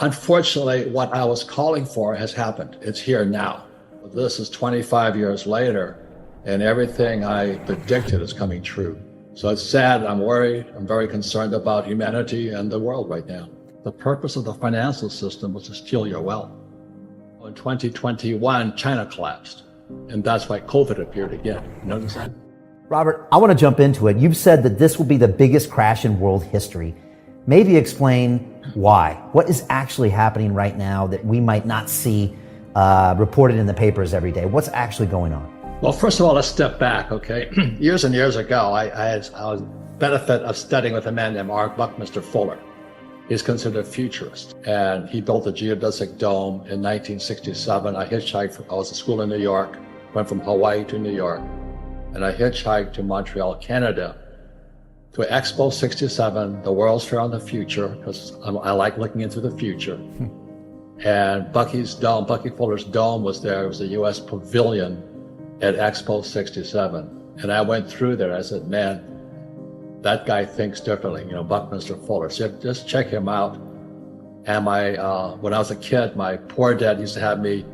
Unfortunately, what I was calling for has happened. It's here now. This is 25 years later, and everything I predicted is coming true. So it's sad, I'm worried, I'm very concerned about humanity and the world right now. The purpose of the financial system was to steal your wealth. In 2021, China collapsed, and that's why COVID appeared again. You notice that? Robert, I want to jump into it. You've said that this will be the biggest crash in world history. Maybe explain why. What is actually happening right now that we might not see reported in the papers every day? What's actually going on? Well, first of all, let's step back, okay? Years and years ago, I was benefit of studying with a man named Buckminster Fuller. He's considered a futurist, and he built the geodesic dome in 1967. I hitchhiked. I was at school in New York, went from Hawaii to New York, and I hitchhiked to Montreal, Canada, to Expo 67, the World's Fair on the Future, because I like looking into the future. And Bucky Fuller's dome was there. It was a U.S. pavilion at Expo 67. And I went through there. I said, man, that guy thinks differently, Buckminster Fuller. So just check him out. And when I was a kid, my poor dad used to have me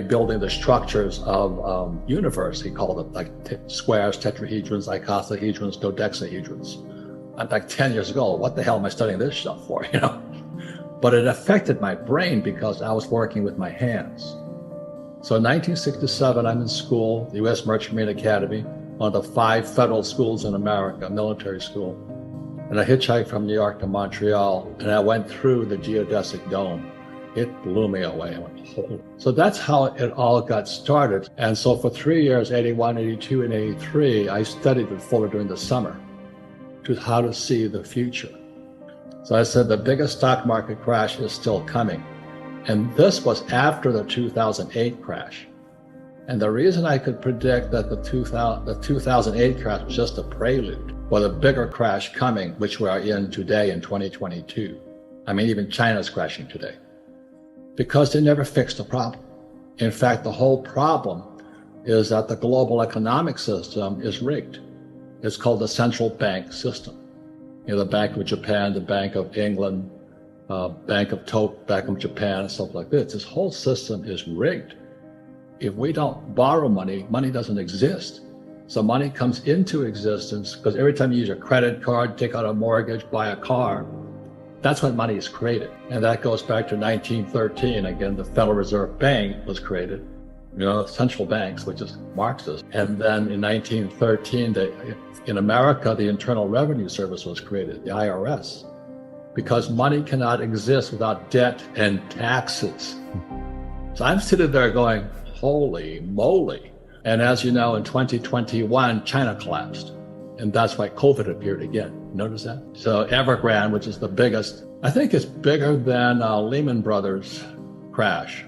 building the structures of universe. He called it like squares, tetrahedrons, icosahedrons, dodecahedrons. I'm like 10 years ago. What the hell am I studying this stuff for, But it affected my brain because I was working with my hands. So in 1967, I'm in school, the U.S. Merchant Marine Academy, one of the 5 federal schools in America, military school. And I hitchhiked from New York to Montreal, and I went through the geodesic dome. It blew me away. I went, holy. So that's how it all got started. And so for 3 years, 81, 82, and 83, I studied with Fuller during the summer to how to see the future. So I said the biggest stock market crash is still coming. And this was after the 2008 crash. And the reason I could predict that the 2008 crash was just a prelude for the bigger crash coming, which we are in today in 2022. I mean, even China's crashing today. Because they never fixed the problem. In fact, the whole problem is that the global economic system is rigged. It's called the central bank system. The Bank of Japan, the Bank of England, Bank of Japan, and stuff like this. This whole system is rigged. If we don't borrow money, money doesn't exist. So money comes into existence because every time you use your credit card, take out a mortgage, buy a car, that's when money is created. And that goes back to 1913. Again, the Federal Reserve Bank was created, central banks, which is Marxist. And then in 1913, in America, the Internal Revenue Service was created, the IRS, because money cannot exist without debt and taxes. So I'm sitting there going, holy moly. And as you know, in 2021, China collapsed. And that's why COVID appeared again. Notice that? So Evergrande, which is the biggest, I think it's bigger than Lehman Brothers crash.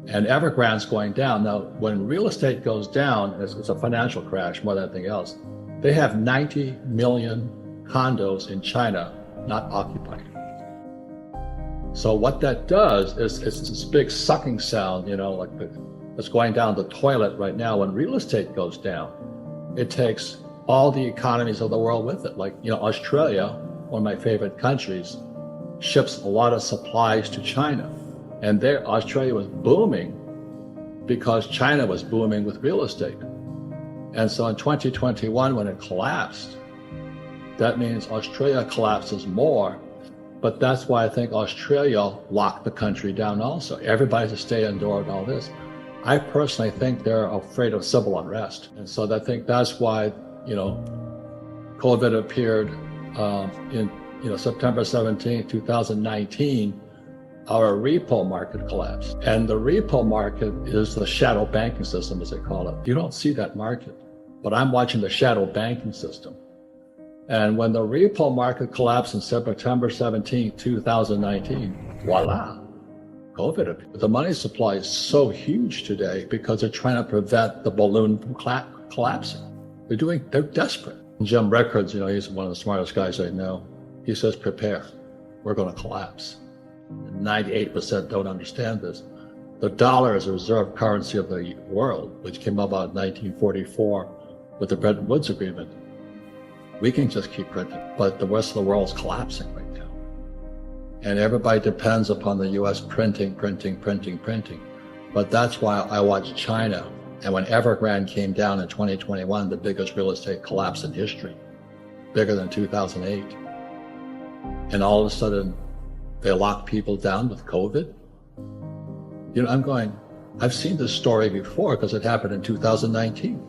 And Evergrande's going down. Now, when real estate goes down, it's a financial crash more than anything else. They have 90 million condos in China not occupied. So what that does is it's this big sucking sound, like it's going down the toilet right now. When real estate goes down, it takes all the economies of the world with it. Like, Australia, one of my favorite countries, ships a lot of supplies to China. And there, Australia was booming because China was booming with real estate. And so in 2021, when it collapsed, that means Australia collapses more. But that's why I think Australia locked the country down also. Everybody to stay indoors and all this. I personally think they're afraid of civil unrest. And so I think that's why, COVID appeared in September 17, 2019, our repo market collapsed. And the repo market is the shadow banking system, as they call it. You don't see that market, but I'm watching the shadow banking system. And when the repo market collapsed in September 17, 2019, voila, COVID appeared. The money supply is so huge today because they're trying to prevent the balloon from collapsing. They're desperate. Jim Rickards, he's one of the smartest guys I know. He says, prepare, we're going to collapse. 98% don't understand this. The dollar is a reserve currency of the world, which came about in 1944 with the Bretton Woods Agreement. We can just keep printing, but the rest of the world is collapsing right now. And everybody depends upon the US printing. But that's why I watch China. And when Evergrande came down in 2021, the biggest real estate collapse in history, bigger than 2008. And all of a sudden, they lock people down with COVID. You know, I've seen this story before because it happened in 2019.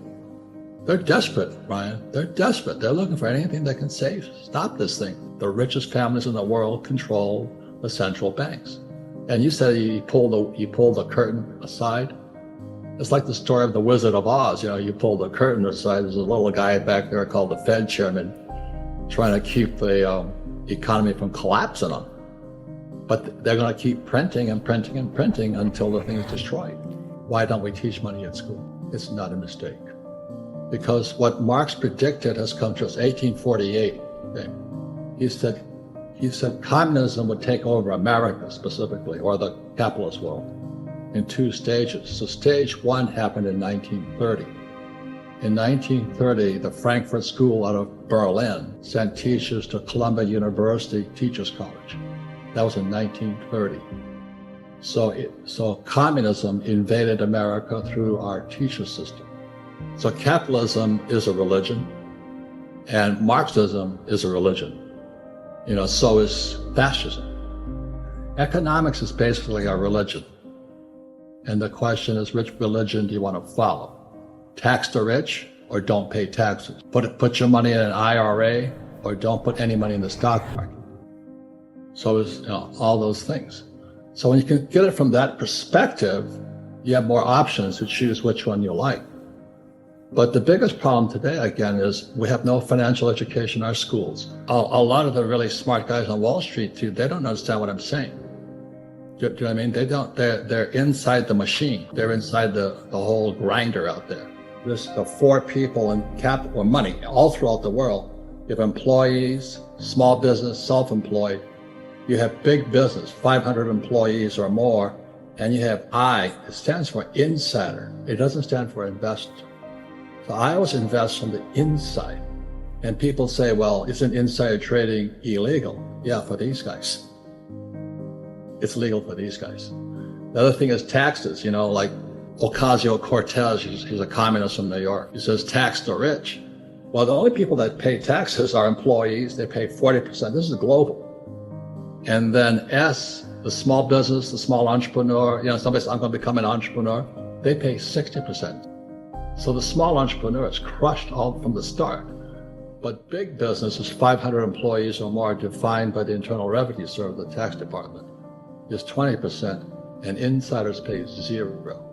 They're desperate, Brian. They're desperate. They're looking for anything that can stop this thing. The richest families in the world control the central banks. And you said you pull the curtain aside. It's like the story of the Wizard of Oz. You know, you pull the curtain aside. There's a little guy back there called the Fed chairman trying to keep the economy from collapsing on. But they're going to keep printing until the thing is destroyed. Why don't we teach money at school? It's not a mistake. Because what Marx predicted has come true. It's 1848. Okay? He said communism would take over America specifically, or the capitalist world, in two stages. So stage one happened in 1930. In 1930, the Frankfurt School out of Berlin sent teachers to Columbia University Teachers College. That was in 1930. So communism invaded America through our teacher system. So capitalism is a religion, and Marxism is a religion. You know, so is fascism. Economics is basically a religion. And the question is, which religion do you want to follow? Tax the rich or don't pay taxes? Put your money in an IRA or don't put any money in the stock market. So it's, you know, all those things. So when you can get it from that perspective, you have more options to choose which one you like. But the biggest problem today, again, is we have no financial education in our schools. A lot of the really smart guys on Wall Street, too, they don't understand what I'm saying. Do you know what I mean? They don't. They're inside the machine. They're inside the whole grinder out there. There's the four people in capital or money all throughout the world. You have employees, small business, self-employed. You have big business, 500 employees or more, and you have I. It stands for insider. It doesn't stand for investor. So I always invest from the inside. And people say, well, isn't insider trading illegal? Yeah, for these guys. It's legal for these guys. The other thing is taxes. You know, like Ocasio-Cortez, he's a communist from New York. He says tax the rich. Well, the only people that pay taxes are employees. They pay 40%. This is global. And then S, the small business, the small entrepreneur, you know, somebody says, I'm going to become an entrepreneur. They pay 60%. So the small entrepreneur is crushed all from the start. But big business is 500 employees or more, defined by the Internal Revenue Service, the tax department, is 20%, and insiders pay 0.